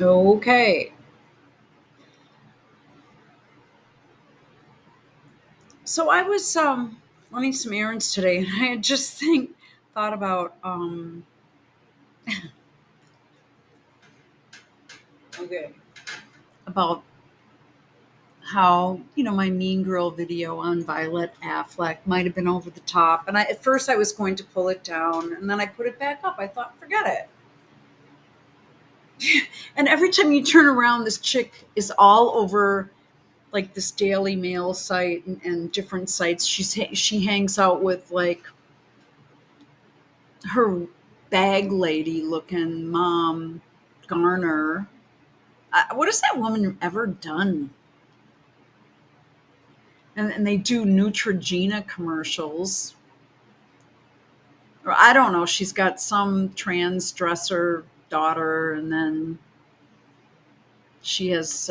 Okay. So I was running some errands today, and I had just thought about okay, about how my Mean Girl video on Violet Affleck might have been over the top, and at first I was going to pull it down, and then I put it back up. I thought, forget it. And every time you turn around, this chick is all over like this Daily Mail site and different sites. She hangs out with like her bag lady looking mom, Garner. What has that woman ever done? And they do Neutrogena commercials. Or I don't know. She's got some trans dresser daughter, and then she has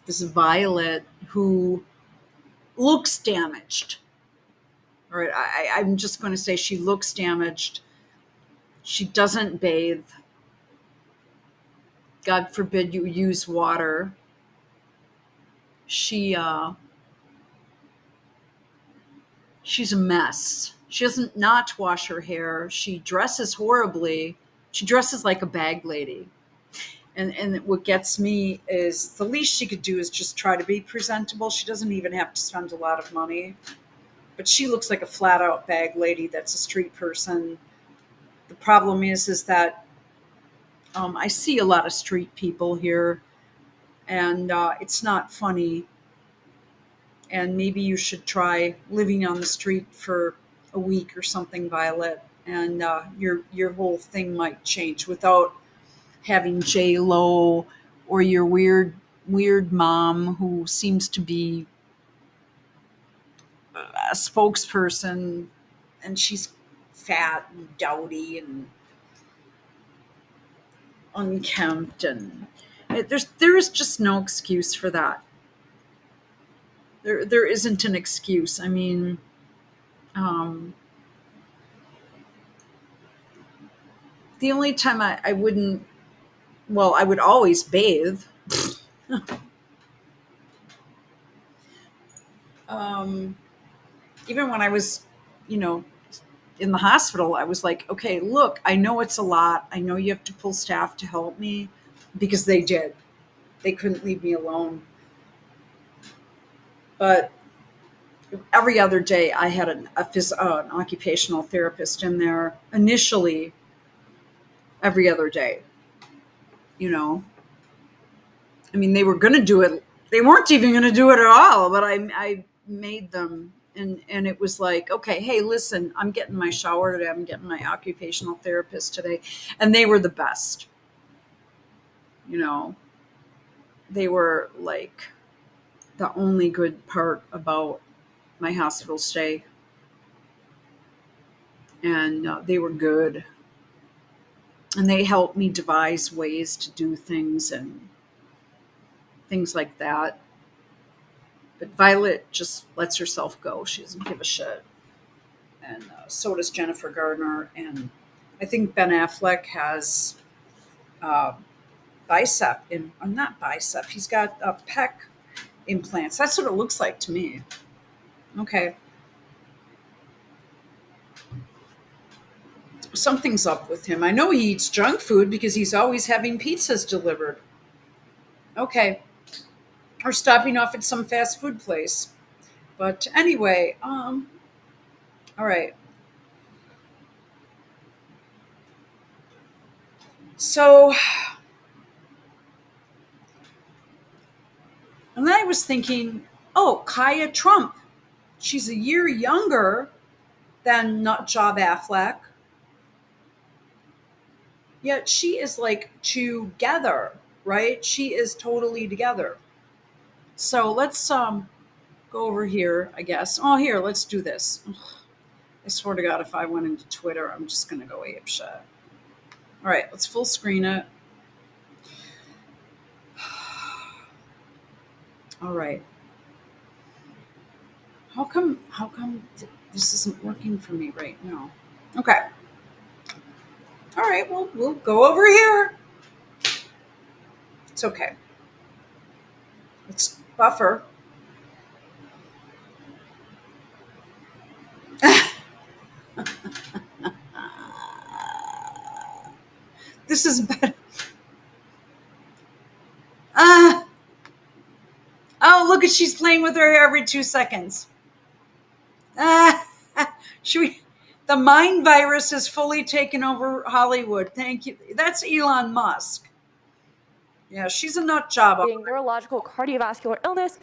this Violet who looks damaged. All right, I'm just going to say she looks damaged. She doesn't bathe. God forbid you use water. She she's a mess. She doesn't not wash her hair. She dresses horribly. She dresses like a bag lady. And what gets me is the least she could do is just try to be presentable. She doesn't even have to spend a lot of money. But she looks like a flat out bag lady that's a street person. The problem is that I see a lot of street people here, and it's not funny. And maybe you should try living on the street for a week or something, Violet, and your whole thing might change without having J Lo or your weird mom who seems to be a spokesperson, and she's fat and dowdy and unkempt, and there is just no excuse for that. There isn't an excuse. I mean, um, the only time I wouldn't, well, I would always bathe. um, Even when I was, you know, in the hospital, I was like, okay, look, I know it's a lot. I know you have to pull staff to help me because they did. They couldn't leave me alone. But every other day, I had an occupational therapist in there initially every other day. You know, I mean, they were going to do it. They weren't even going to do it at all, but I made them. And it was like, okay, hey, listen, I'm getting my shower today. I'm getting my occupational therapist today. And they were the best. You know, they were like the only good part about my hospital stay. And they were good. And they helped me devise ways to do things and things like that. But Violet just lets herself go. She doesn't give a shit. And so does Jennifer Gardner. And I think Ben Affleck has uh, bicep, not bicep, he's got pec implants. That's what it looks like to me. Okay. Something's up with him. I know he eats junk food because he's always having pizzas delivered. Okay. Or stopping off at some fast food place. But anyway, all right. So, and then I was thinking, oh, Kaya Trump. She's a year younger than Nutjob Affleck, yet she is like together, right? She is totally together. So let's go over here, I guess. Oh, here, let's do this. Ugh, I swear to God, if I went into Twitter, I'm just gonna go ape shit. All right, let's full screen it. All right. How come this isn't working for me right now? Okay. All right, well, we'll go over here. It's okay. It's buffer. This is better. Uh, oh, look at she's playing with her hair every 2 seconds. Should we? The mind virus has fully taken over Hollywood. Thank you. That's Elon Musk. Yeah, she's a nut job. Neurological cardiovascular illness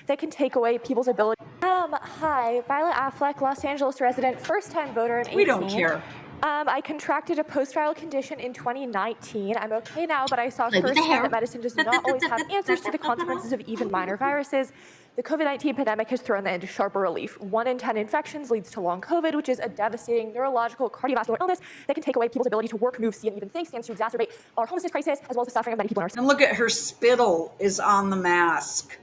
that can take away people's ability. Hi, Violet Affleck, Los Angeles resident, first-time voter. I'm 18. We don't care. I contracted a post-viral condition in 2019. I'm okay now, but I saw firsthand that medicine does not always have answers to the consequences of even minor viruses. The COVID-19 pandemic has thrown that into sharper relief. 1 in 10 infections leads to long COVID, which is a devastating neurological cardiovascular illness that can take away people's ability to work, move, see, and even think, stands to exacerbate our homelessness crisis, as well as the suffering of many people in our And look at her spittle is on the mask,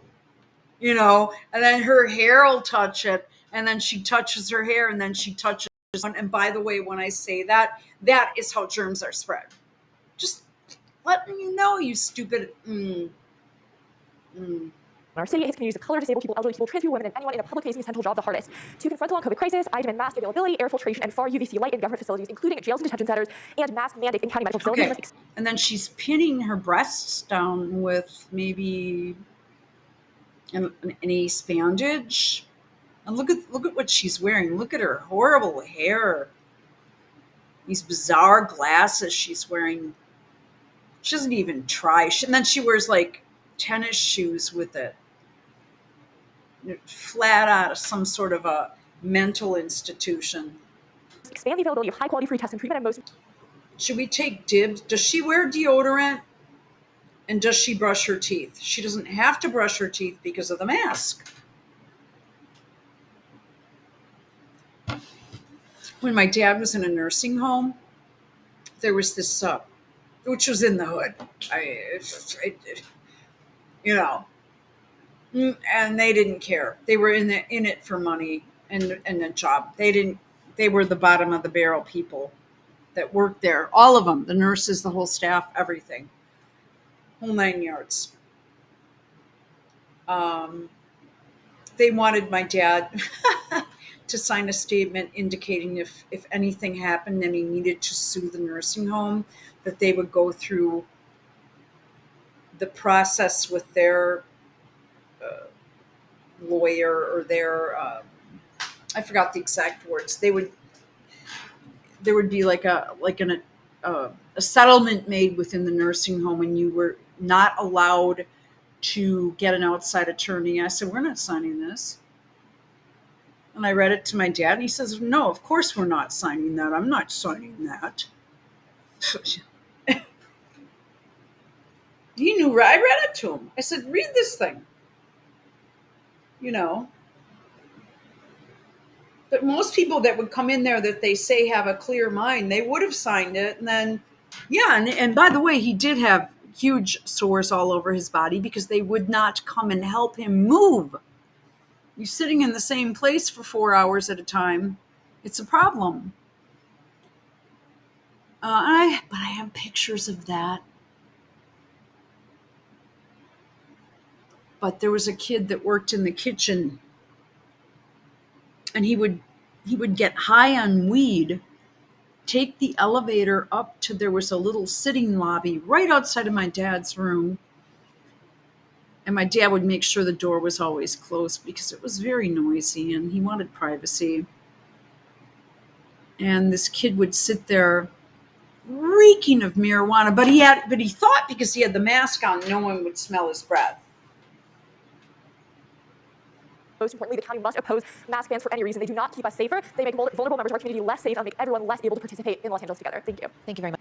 and then her hair will touch it, and then she touches her hair, and then she touches. And by the way, when I say that, that is how germs are spread. Just letting you know, you stupid. Our city, its communities of color, disabled people, elderly people, trans people, women, and anyone in a public-facing essential job the hardest. To confront the long COVID crisis, I demand mask availability, air filtration, and far UVC light in government facilities, including jails and detention centers, and mask mandates in county medical facilities. Okay. And then she's pinning her breasts down with maybe an ace bandage. And look at what she's wearing. Look at her horrible hair. These bizarre glasses she's wearing. She doesn't even try. And then she wears like tennis shoes with it. Flat out of some sort of a mental institution. Expand the availability of high-quality free tests and treatment, and most. Should we take dibs? Does she wear deodorant? And does she brush her teeth? She doesn't have to brush her teeth because of the mask. When my dad was in a nursing home, there was this, which was in the hood, and they didn't care. They were in it for money and a job. They were the bottom of the barrel people that worked there. All of them, the nurses, the whole staff, everything. Whole 9 yards. They wanted my dad to sign a statement indicating if anything happened and he needed to sue the nursing home, that they would go through the process with their lawyer or their I forgot the exact words. There would be like a settlement made within the nursing home, and you were not allowed to get an outside attorney. I said, we're not signing this. And I read it to my dad, and he says, no, of course we're not signing that. I'm not signing that. He knew. I read it to him. I said, read this thing. But most people that would come in there that they say have a clear mind, they would have signed it. And then, and by the way, he did have huge sores all over his body because they would not come and help him move. You're sitting in the same place for 4 hours at a time. It's a problem. But I have pictures of that. But there was a kid that worked in the kitchen, and he would get high on weed, take the elevator up to, there was a little sitting lobby right outside of my dad's room. And my dad would make sure the door was always closed because it was very noisy and he wanted privacy. And this kid would sit there reeking of marijuana, but he thought because he had the mask on, no one would smell his breath. Most importantly, the county must oppose mask bans for any reason. They do not keep us safer. They make vulnerable members of our community less safe and make everyone less able to participate in Los Angeles together. Thank you. Thank you very much.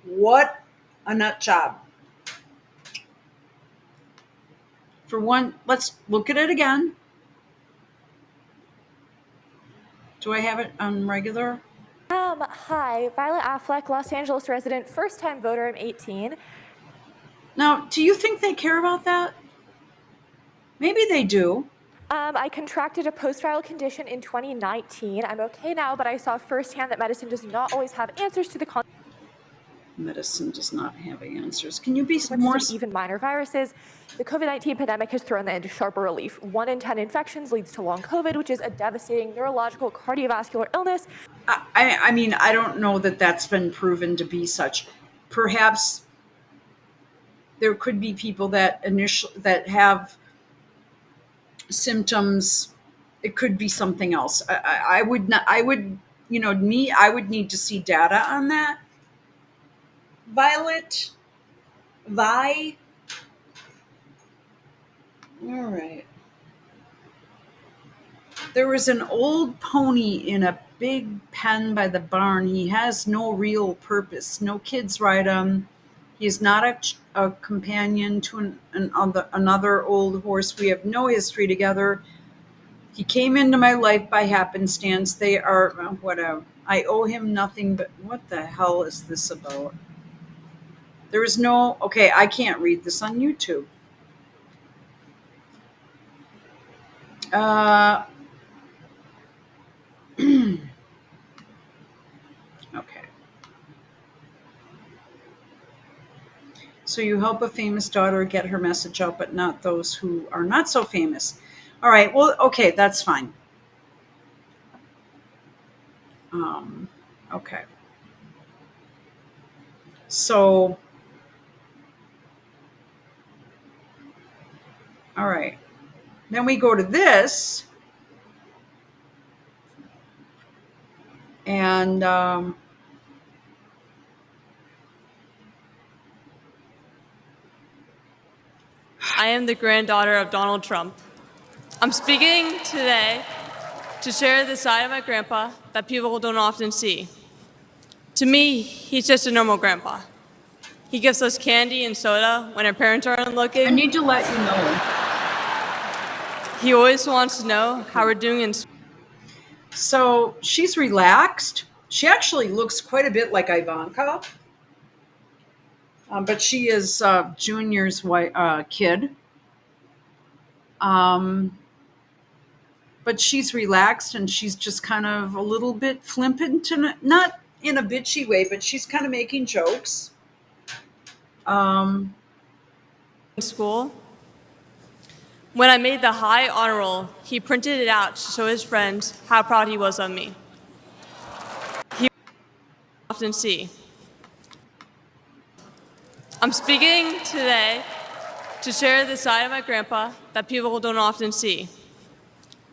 What a nut job. For one, let's look at it again. Do I have it on regular? Hi, Violet Affleck, Los Angeles resident, first-time voter. I'm 18. Now, do you think they care about that? Maybe they do. I contracted a post-viral condition in 2019. I'm okay now, but I saw firsthand that medicine does not always have answers to the Medicine does not have answers. Can you be more consequences of even minor viruses. The COVID-19 pandemic has thrown that into sharper relief. 1 in 10 infections leads to long COVID, which is a devastating neurological cardiovascular illness. I mean, I don't know that that's been proven to be such. Perhaps there could be people that have symptoms. It could be something else. I would not. I would, I would need to see data on that. Violet, Vi. All right. There was an old pony in a big pen by the barn. He has no real purpose. No kids ride him. He is not a companion to another old horse. We have no history together. He came into my life by happenstance. They are whatever. I owe him nothing, but what the hell is this about? There is no. Okay, I can't read this on YouTube. Okay. So you help a famous daughter get her message out, but not those who are not so famous. All right. Well, okay, that's fine. Okay. So, all right. Then we go to this. And I am the granddaughter of Donald Trump. I'm speaking today to share the side of my grandpa that people don't often see. To me, he's just a normal grandpa. He gives us candy and soda when our parents aren't looking. I need to let you know. He always wants to know how we're doing in school. So she's relaxed. She actually looks quite a bit like Ivanka. But she is Junior's kid. But she's relaxed and she's just kind of a little bit flippant, not in a bitchy way, but she's kind of making jokes. In school. When I made the high honor roll, he printed it out to show his friends how proud he was of me. He often see. I'm speaking today to share the side of my grandpa that people don't often see.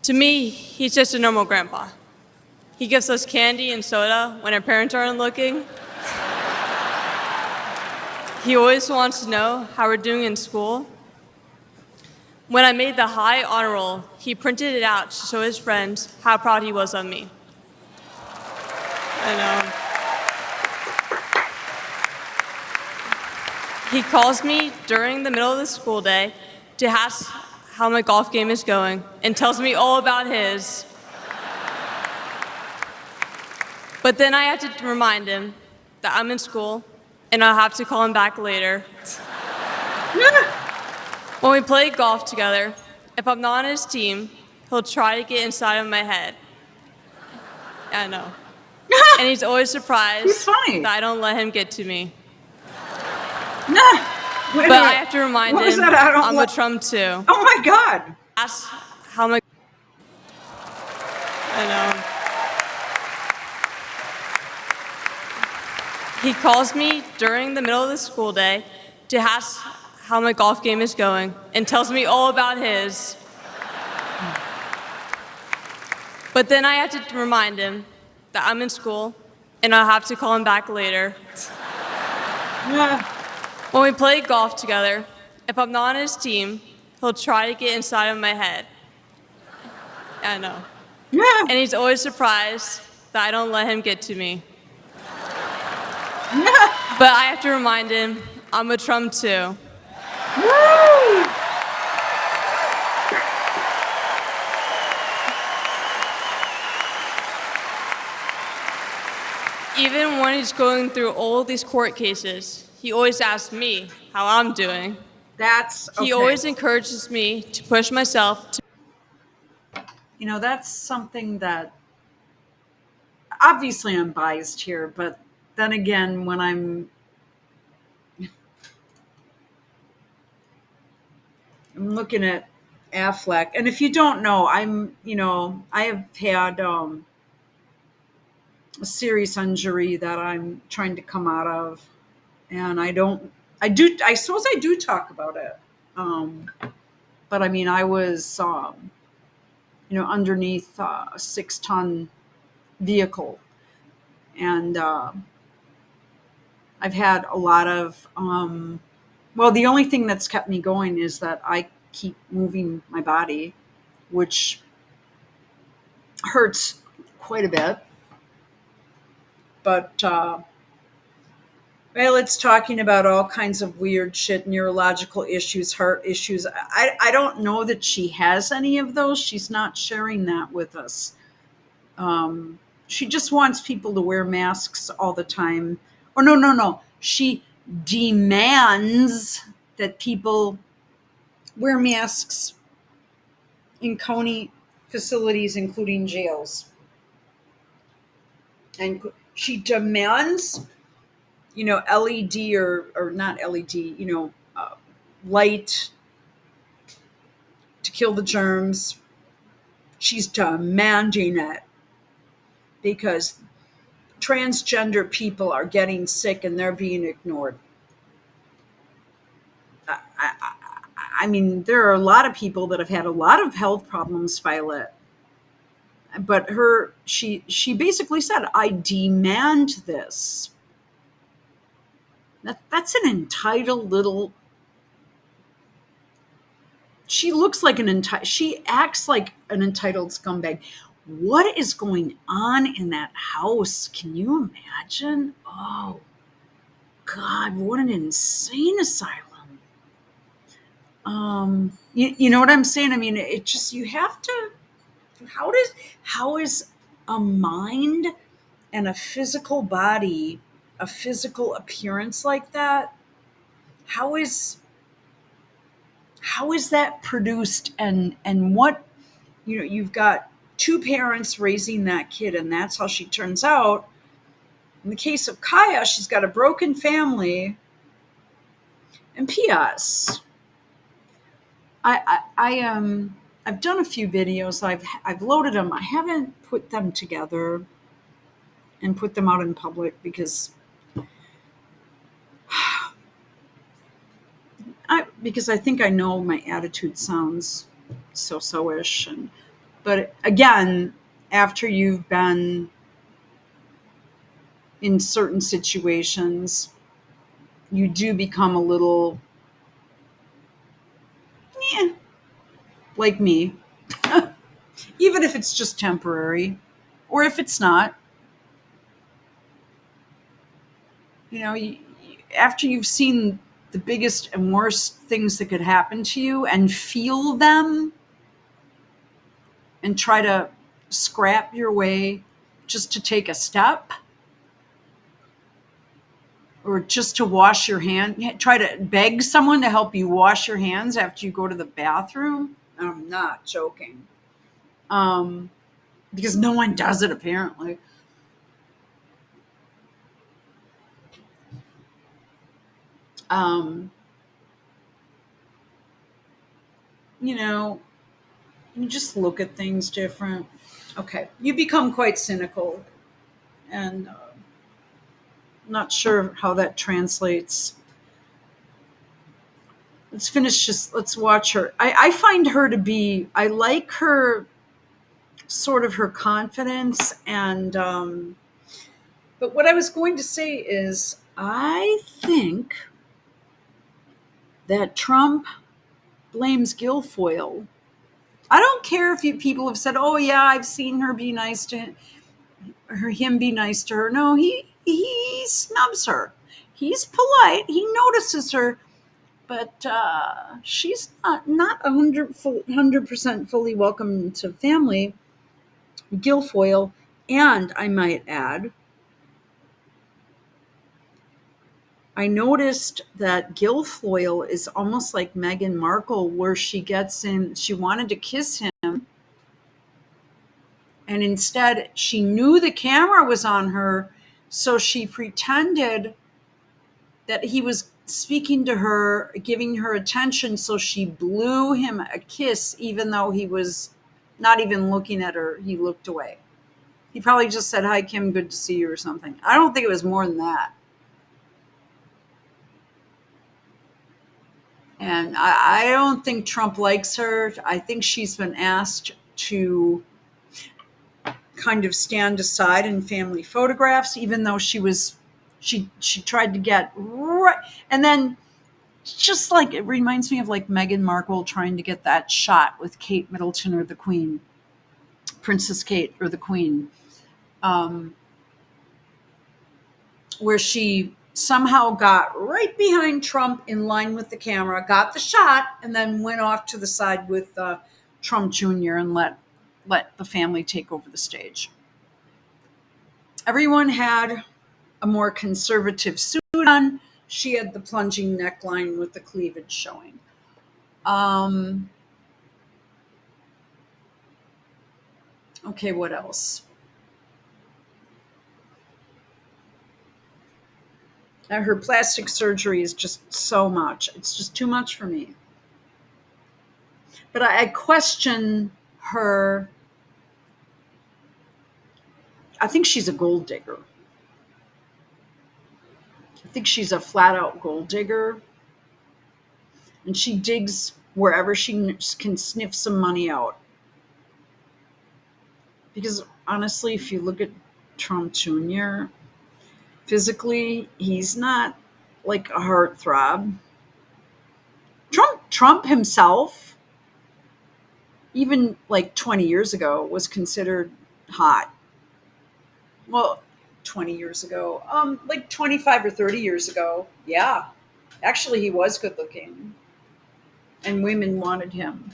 To me, he's just a normal grandpa. He gives us candy and soda when our parents aren't looking. He always wants to know how we're doing in school. When I made the high honor roll, he printed it out to show his friends how proud he was of me. I know. He calls me during the middle of the school day to ask how my golf game is going and tells me all about his. But then I have to remind him that I'm in school and I'll have to call him back later. When we play golf together, if I'm not on his team, he'll try to get inside of my head. I know. And he's always surprised that I don't let him get to me. But I have to remind him I'm a Trump too. Oh my God. Ask how my. I know. He calls me during the middle of the school day to ask how my golf game is going and tells me all about his. But then I have to remind him that I'm in school and I'll have to call him back later. When we play golf together, if I'm not on his team, he'll try to get inside of my head. I know. And he's always surprised that I don't let him get to me. But I have to remind him I'm a Trump too. Even when he's going through all these court cases, he always asks me how I'm doing. That's okay. He always encourages me to push myself. That's something that obviously I'm biased here, but then again, when I'm looking at Affleck, and if you don't know, I have had a serious injury that I'm trying to come out of, and I suppose I do talk about it. Um, but I mean, I was, underneath a 6-ton vehicle, and I've had a lot of, well, the only thing that's kept me going is that I keep moving my body, which hurts quite a bit. But, well, it's talking about all kinds of weird shit, neurological issues, heart issues. I don't know that she has any of those. She's not sharing that with us. She just wants people to wear masks all the time. Or no, no, no. She demands that people wear masks in county facilities, including jails. And she demands, LED or not LED, light to kill the germs. She's demanding it because transgender people are getting sick and they're being ignored. I mean, there are a lot of people that have had a lot of health problems, Violet. But she basically said, I demand this. That's an entitled little. She looks like she acts like an entitled scumbag. What is going on in that house? Can you imagine? Oh, God, what an insane asylum. You know what I'm saying? I mean, it just, you have to, how is a mind and a physical body, a physical appearance like that? How is that produced, and what, you've got two parents raising that kid, and that's how she turns out. In the case of Kaya, she's got a broken family. And P.S. I've done a few videos. I've loaded them. I haven't put them together and put them out in public because I think I know my attitude sounds so-ish. But again, after you've been in certain situations, you do become a little, like me, even if it's just temporary, or if it's not. After you've seen the biggest and worst things that could happen to you and feel them and try to scrap your way just to take a step or just to wash your hand, try to beg someone to help you wash your hands after you go to the bathroom. I'm not joking. Because no one does it, apparently. You just look at things different. Okay. You become quite cynical, and not sure how that translates. Let's watch her. I find her to be, I like her, sort of her confidence. And, but what I was going to say is, I think that Trump blames Guilfoyle. I don't care if people have said, oh yeah, I've seen her be nice to him be nice to her. No, he snubs her. He's polite. He notices her, but she's not 100% fully welcome to family. Guilfoyle, and I might add, I noticed that Guilfoyle is almost like Meghan Markle, where she gets in. She wanted to kiss him, And instead, she knew the camera was on her, so she pretended that he was speaking to her, giving her attention, so she blew him a kiss, even though he was not even looking at her. He looked away. He probably just said, "Hi, Kim, good to see you," or something. I don't think it was more than that. And I don't think Trump likes her. I think she's been asked to kind of stand aside in family photographs, even though she tried to get right. And then just like, it reminds me of like Meghan Markle trying to get that shot with Kate Middleton or the Queen, Princess Kate or the Queen, where she somehow got right behind Trump in line with the camera, got the shot, and then went off to the side with Trump Jr. and let the family take over the stage. Everyone had a more conservative suit on. She had the plunging neckline with the cleavage showing. Okay, what else? Now, her plastic surgery is just so much. It's just too much for me. But I question her. I think she's a gold digger. I think she's a flat out gold digger. And she digs wherever she can sniff some money out. Because honestly, if you look at Trump Jr., physically, he's not like a heartthrob. Trump himself, even like 20 years ago, was considered hot. Well, 20 years ago, like 25 or 30 years ago, yeah. Actually, he was good looking, and women wanted him.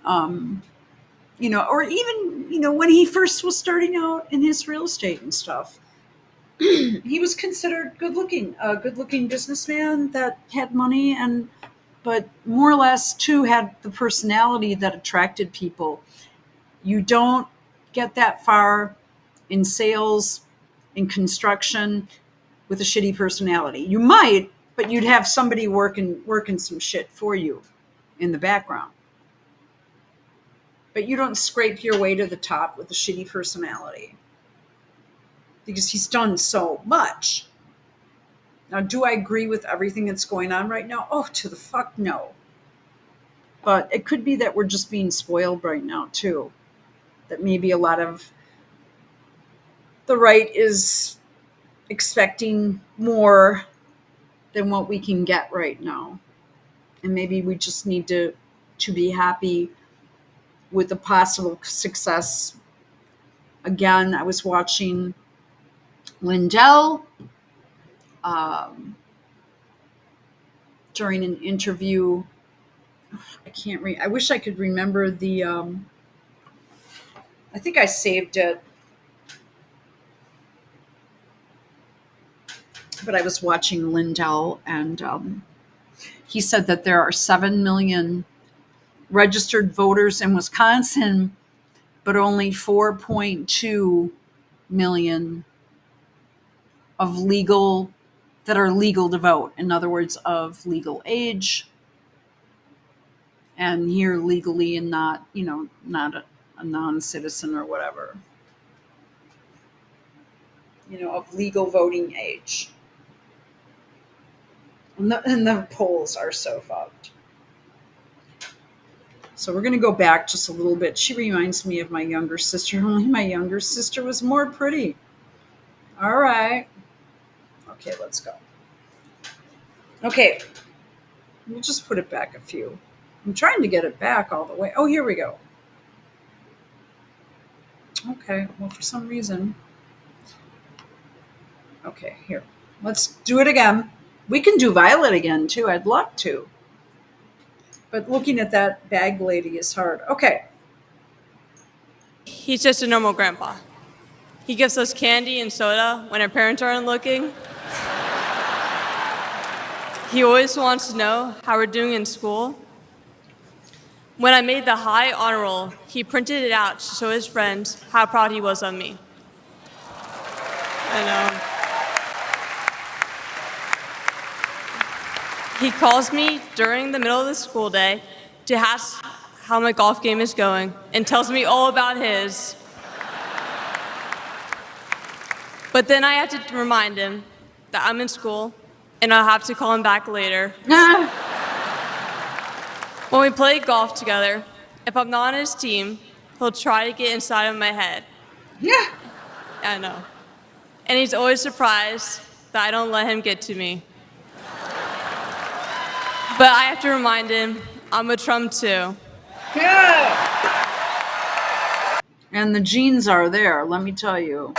Or even, when he first was starting out in his real estate and stuff, he was considered good looking, a good looking businessman that had money, but more or less too had the personality that attracted people. You don't get that far in sales, in construction, with a shitty personality. You might, but you'd have somebody working some shit for you in the background. But you don't scrape your way to the top with a shitty personality, because he's done so much. Now, do I agree with everything that's going on right now? Oh, to the fuck no. But it could be that we're just being spoiled right now, too. That maybe a lot of the right is expecting more than what we can get right now. And maybe we just need to be happy with the possible success. Again, I was watching Lindell during an interview. I can't read. I wish I could remember the. I think I saved it, but I was watching Lindell, and he said that there are 7 million registered voters in Wisconsin, but only 4.2 million that are legal to vote. In other words, of legal age, and here legally, and not a non-citizen or whatever. Of legal voting age. And the polls are so fucked. So we're going to go back just a little bit. She reminds me of my younger sister. Only my younger sister was more pretty. All right. Okay, let's go. Okay. We'll just put it back a few. I'm trying to get it back all the way. Oh, here we go. Okay. Well, for some reason. Okay, here. Let's do it again. We can do Violet again, too. I'd love to. But looking at that bag lady is hard. Okay. He's just a normal grandpa. He gives us candy and soda when our parents aren't looking. He always wants to know how we're doing in school. When I made the high honor roll, he printed it out to show his friends how proud he was of me. I know. He calls me during the middle of the school day to ask how my golf game is going and tells me all about his. But then I have to remind him that I'm in school and I'll have to call him back later. When we play golf together, if I'm not on his team, he'll try to get inside of my head. Yeah. I know. And he's always surprised that I don't let him get to me. But I have to remind him I'm a Trump too. Yeah. And the genes are there, let me tell you.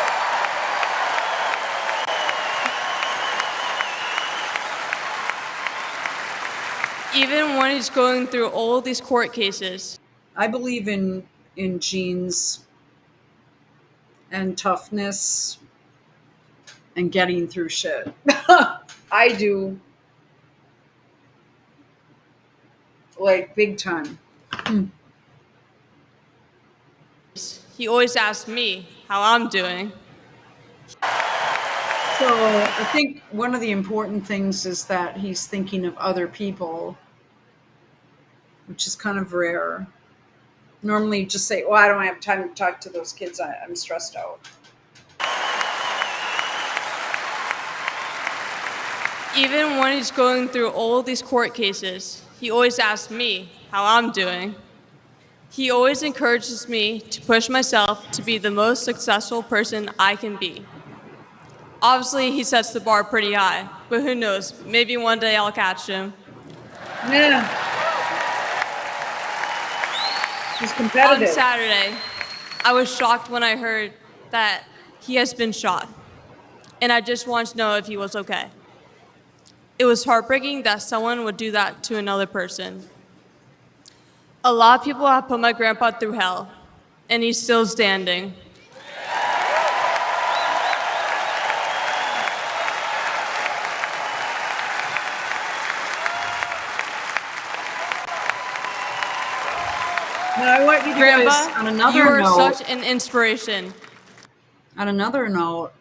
Even when he's going through all these court cases. I believe in genes and toughness and getting through shit. I do. Like, big time. He always asks me how I'm doing. So I think one of the important things is that he's thinking of other people, which is kind of rare. Normally you just say, well, I don't have time to talk to those kids. I'm stressed out. Even when he's going through all these court cases, he always asks me how I'm doing. He always encourages me to push myself to be the most successful person I can be. Obviously, he sets the bar pretty high, but who knows? Maybe one day I'll catch him. Yeah. He's competitive. On Saturday, I was shocked when I heard that he has been shot, and I just wanted to know if he was okay. It was heartbreaking that someone would do that to another person. A lot of people have put my grandpa through hell, and he's still standing. Now I want you to Grandpa, guys, on another you are note, such an inspiration. on another note,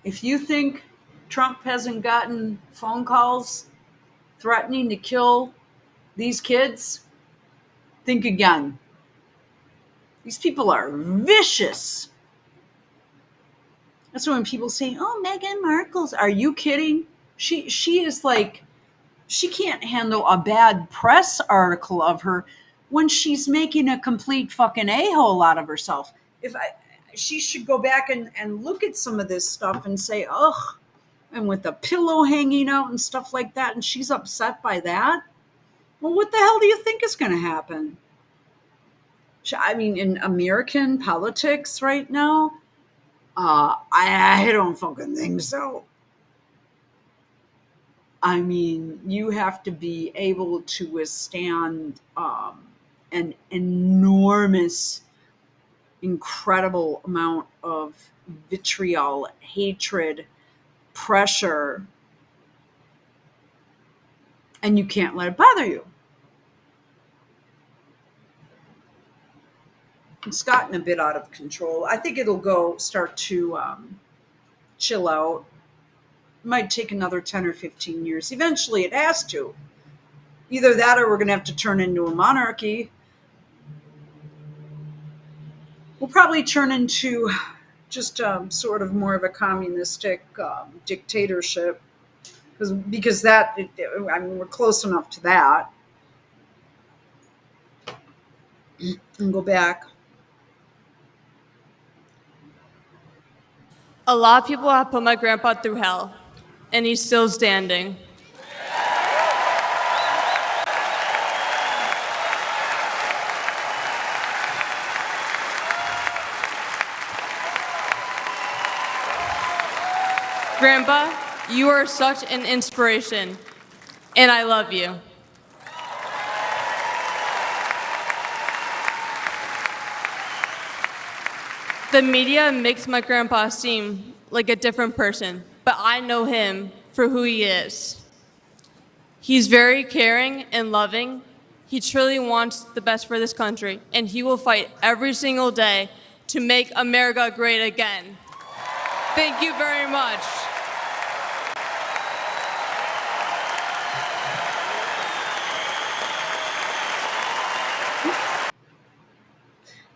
if you think Trump hasn't gotten phone calls threatening to kill these kids, think again. These people are vicious. That's when people say, oh, Meghan Markle's, are you kidding? She is like, she can't handle a bad press article of her when she's making a complete fucking a-hole out of herself. She should go back and look at some of this stuff and say, ugh, and with the pillow hanging out and stuff like that, and she's upset by that. Well, what the hell do you think is going to happen? I mean, in American politics right now, I don't fucking think so. I mean, you have to be able to withstand an enormous, incredible amount of vitriol, hatred, pressure, and you can't let it bother you. It's gotten a bit out of control. I think it'll start to chill out. It might take another 10 or 15 years. Eventually it has to. Either that or we're going to have to turn into a monarchy. We'll probably turn into just sort of more of a communistic dictatorship. Because we're close enough to that. And go back. A lot of people have put my grandpa through hell, and he's still standing. Grandpa, you are such an inspiration, and I love you. The media makes my grandpa seem like a different person, but I know him for who he is. He's very caring and loving. He truly wants the best for this country, and he will fight every single day to make America great again. Thank you very much.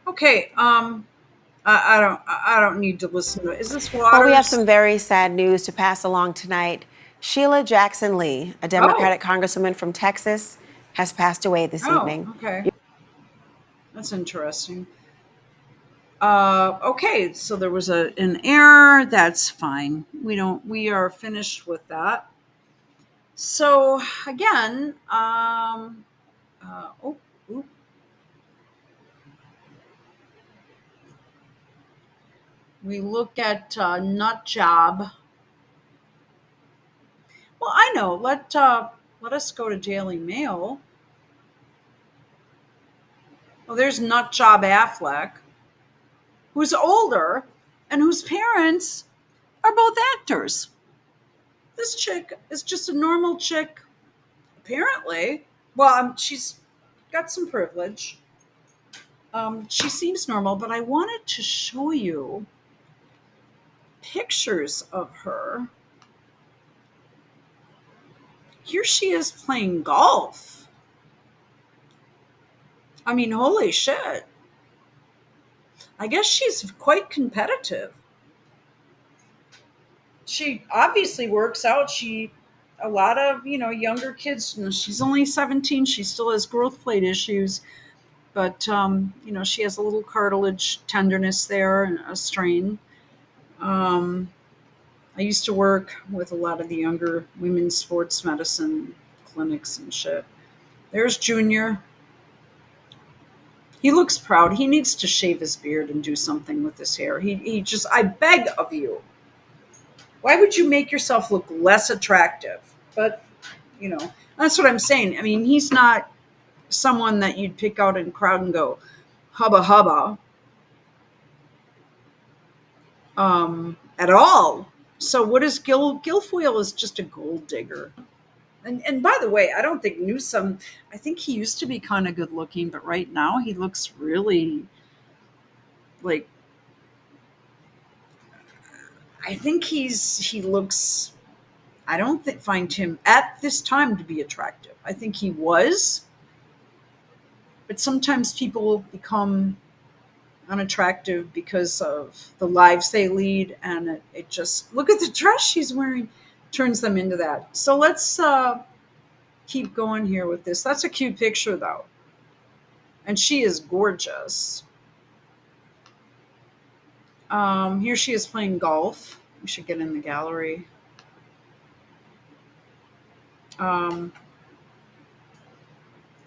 Okay, I don't need to listen to it. Is this Waters? Well, we have some very sad news to pass along tonight. Sheila Jackson Lee, a Democratic congresswoman from Texas, has passed away this evening. Okay. That's interesting. Okay, so there was an error. That's fine. We are finished with that. So again, we look at nut job. Well, I know. Let us go to Daily Mail. Well, there's nut job Affleck, who's older and whose parents are both actors. This chick is just a normal chick, apparently. Well, she's got some privilege. She seems normal, but I wanted to show you pictures of her. Here she is playing golf. I mean, holy shit. I guess she's quite competitive. She obviously works out. A lot of, younger kids, she's only 17. She still has growth plate issues, but, she has a little cartilage tenderness there and a strain. I used to work with a lot of the younger women's sports medicine clinics and shit. There's Junior. He looks proud. He needs to shave his beard and do something with his hair. I beg of you. Why would you make yourself look less attractive? But, that's what I'm saying. I mean, he's not someone that you'd pick out in a crowd and go, hubba hubba. At all. So what is Guilfoyle is just a gold digger. And by the way, I don't think Newsom, I think he used to be kind of good looking, but right now he looks really like, I think I don't find him at this time to be attractive. I think he was, but sometimes people become unattractive because of the lives they lead, and it just, look at the dress she's wearing, turns them into that. So let's keep going here with this. That's a cute picture though, and she is gorgeous. Here she is playing golf. We should get in the gallery.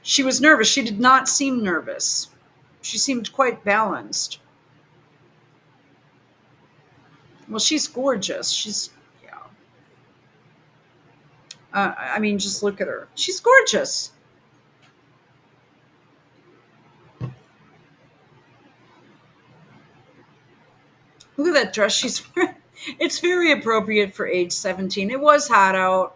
She was nervous. She did not seem nervous. She seemed quite balanced. Well, she's gorgeous. I mean, just look at her. She's gorgeous. Look at that dress she's wearing. It's very appropriate for age 17. It was hot out.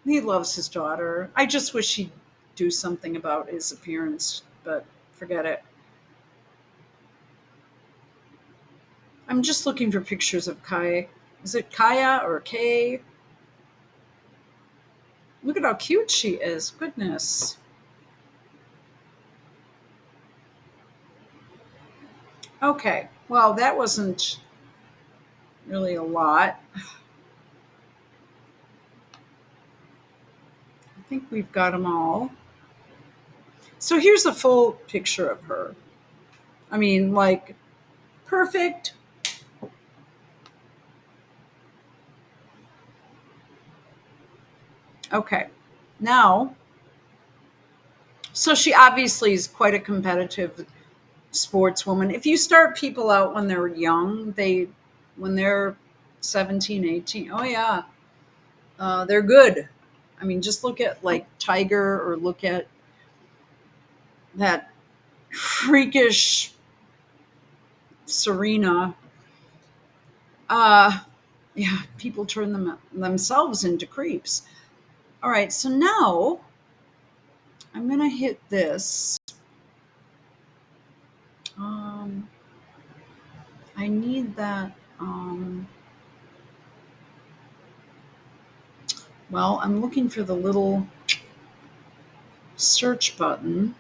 He loves his daughter. I just wish he'd do something about his appearance, but forget it. I'm just looking for pictures of Kai. Is it Kaya or Kay? Look at how cute she is. Goodness. Okay. Well, that wasn't really a lot. I think we've got them all. So here's a full picture of her. I mean, like, perfect. Okay. Now, so she obviously is quite a competitive sportswoman. If you start people out when they're young, when they're 17, 18, oh yeah, they're good. I mean, just look at like Tiger, or look at that freakish Serena. Yeah, people turn themselves into creeps. All right, so now I'm gonna hit this. I need that. Well, I'm looking for the little search button.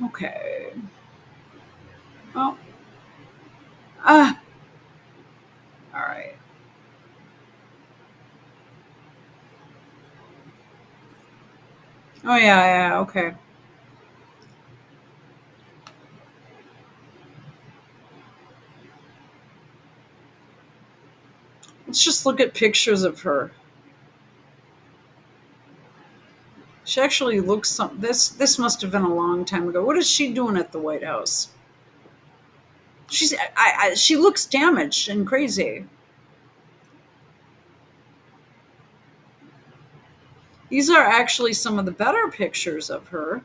Okay. Oh. Ah. All right. Oh yeah, okay. Let's just look at pictures of her. She actually looks this must have been a long time ago. What is she doing at the White House? She looks damaged and crazy. These are actually some of the better pictures of her.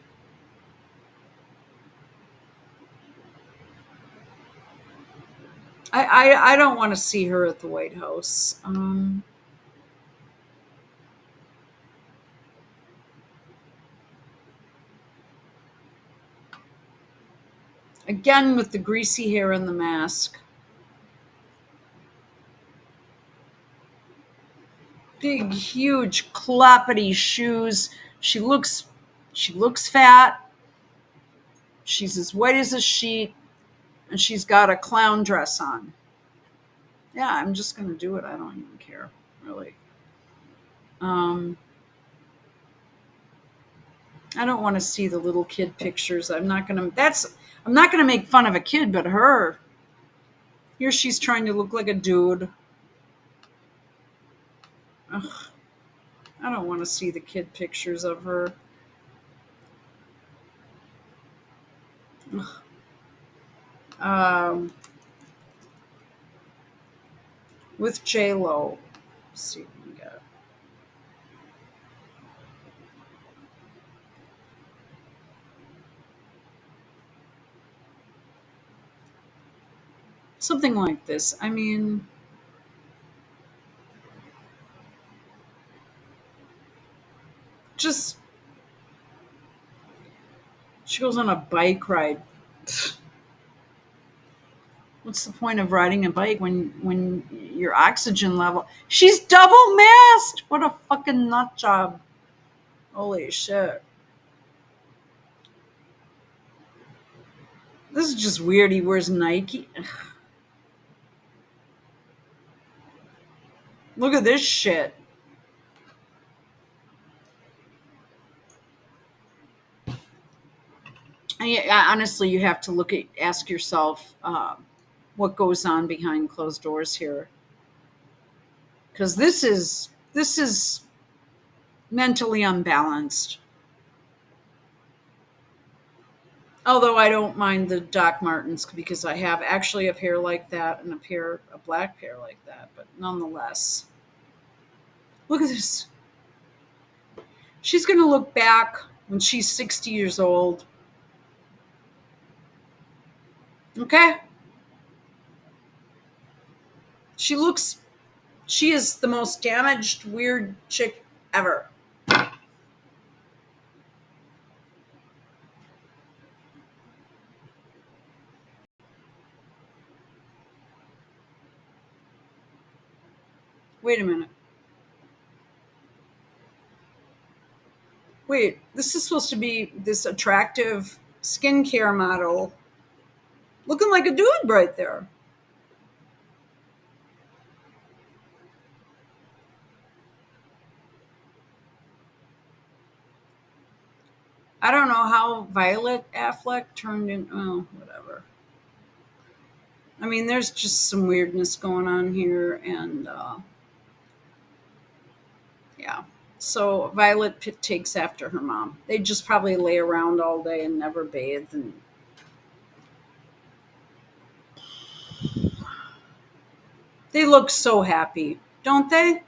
I don't want to see her at the White House. Again with the greasy hair and the mask. Big, huge, cloppity shoes. She looks fat. She's as white as a sheet, and she's got a clown dress on. Yeah, I'm just gonna do it. I don't even care, really. I don't want to see the little kid pictures. I'm not gonna make fun of a kid, but her. Here she's trying to look like a dude. Ugh, I don't want to see the kid pictures of her. Um, with J Lo. Let's see what we got. Something like this. I mean, just she goes on a bike ride. What's the point of riding a bike when your oxygen level? She's double masked. What a fucking nut job! Holy shit! This is just weird. He wears Nike. Ugh. Look at this shit. Honestly, you have to ask yourself what goes on behind closed doors here, because this is mentally unbalanced. Although I don't mind the Doc Martens because I have actually a pair like that and a black pair like that, but nonetheless. Look at this. She's going to look back when she's 60 years old. Okay? She is the most damaged, weird chick ever. Wait a minute. Wait, this is supposed to be this attractive skincare model looking like a dude right there. I don't know how Violet Affleck turned in. Oh, whatever. I mean, there's just some weirdness going on here, and yeah. So Violet takes after her mom. They just probably lay around all day and never bathe, and they look so happy, don't they?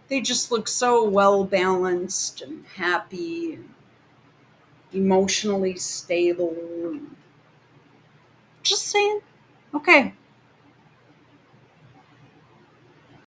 They just look so well balanced and happy and emotionally stable. Just saying. Okay.